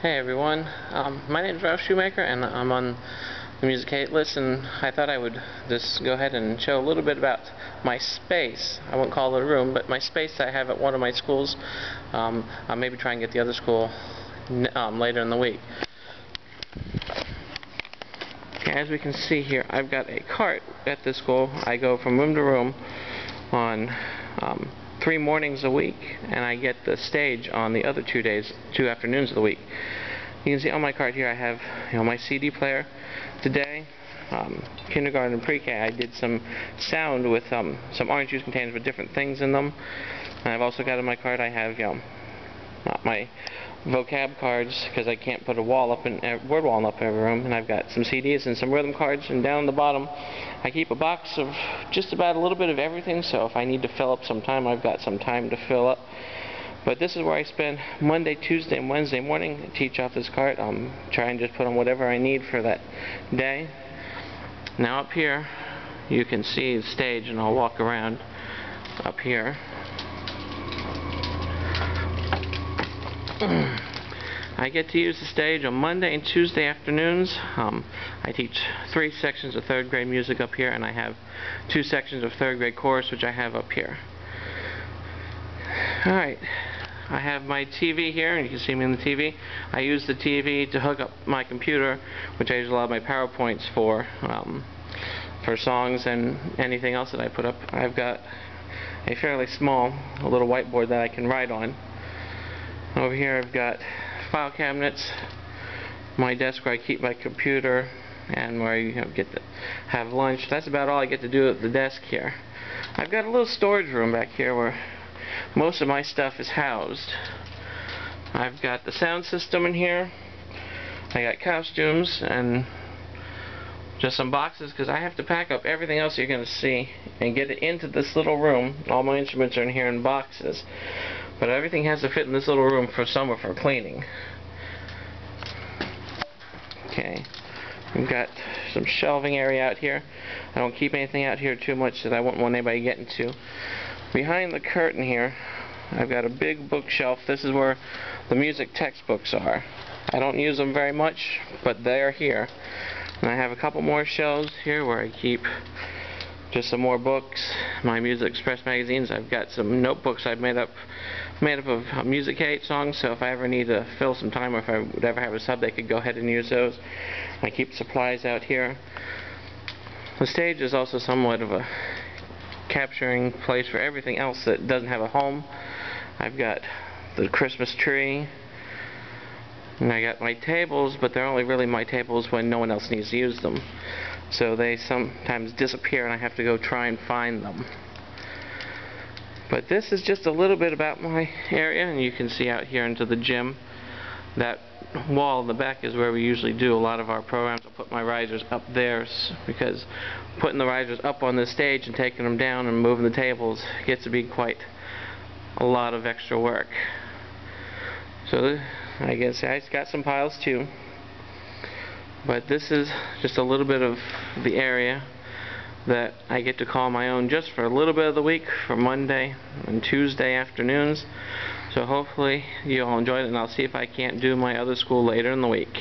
Hey everyone, my name is Ralph Shoemaker and I'm on the Music Hate list, and I thought I would just go ahead and show a little bit about my space. I won't call it a room, but my space I have at one of my schools. I'll maybe try and get the other school later in the week. Okay, as we can see here, I've got a cart at this school. I go from room to room on 3 mornings a week, and I get the stage on the other 2 afternoons of the week. You can see on my cart here I have my CD player. Today, kindergarten and pre-K, I did some sound with some orange juice containers with different things in them. And I've also got in my cart, I have my vocab cards, because I can't put a word wall up in every room, and I've got some CDs and some rhythm cards, and down the bottom I keep a box of just about a little bit of everything, so if I need to fill up some time, I've got some time to fill up. But this is where I spend Monday, Tuesday, and Wednesday morning. I teach off this cart. I'm trying to just put on whatever I need for that day. Now up here you can see the stage, and I'll walk around up here. I get to use the stage on Monday and Tuesday afternoons. I teach 3 sections of 3rd grade music up here, and I have 2 sections of 3rd grade chorus, which I have up here. Alright, I have my TV here, and you can see me on the TV. I use the TV to hook up my computer, which I use a lot of my PowerPoints for songs and anything else that I put up. I've got a fairly small little whiteboard that I can write on. Over here I've got file cabinets, my desk where I keep my computer, and where I get to have lunch. That's about all I get to do at the desk here. I've got a little storage room back here where most of my stuff is housed. I've got the sound system in here. I got costumes and just some boxes, because I have to pack up everything else you're going to see and get it into this little room. All my instruments are in here in boxes, but everything has to fit in this little room for summer for cleaning. Okay, we've got some shelving area out here. I don't keep anything out here too much that I wouldn't want anybody getting to. Behind the curtain here, I've got a big bookshelf. This is where the music textbooks are. I don't use them very much, but they're here. And I have a couple more shelves here where I keep just some more books, my Music Express magazines. I've got some notebooks I've made up of Music Hate songs, so if I ever need to fill some time, or if I would ever have a sub, they could go ahead and use those. I keep supplies out here. The stage is also somewhat of a capturing place for everything else that doesn't have a home. I've got the Christmas tree, and I got my tables, but they're only really my tables when no one else needs to use them. So they sometimes disappear, and I have to go try and find them. But this is just a little bit about my area, and you can see out here into the gym. That wall in the back is where we usually do a lot of our programs. I'll put my risers up there, because putting the risers up on the stage and taking them down and moving the tables gets to be quite a lot of extra work. So I guess I got some piles too. But this is just a little bit of the area that I get to call my own just for a little bit of the week, for Monday and Tuesday afternoons. So hopefully you all enjoyed it, and I'll see if I can't do my other school later in the week.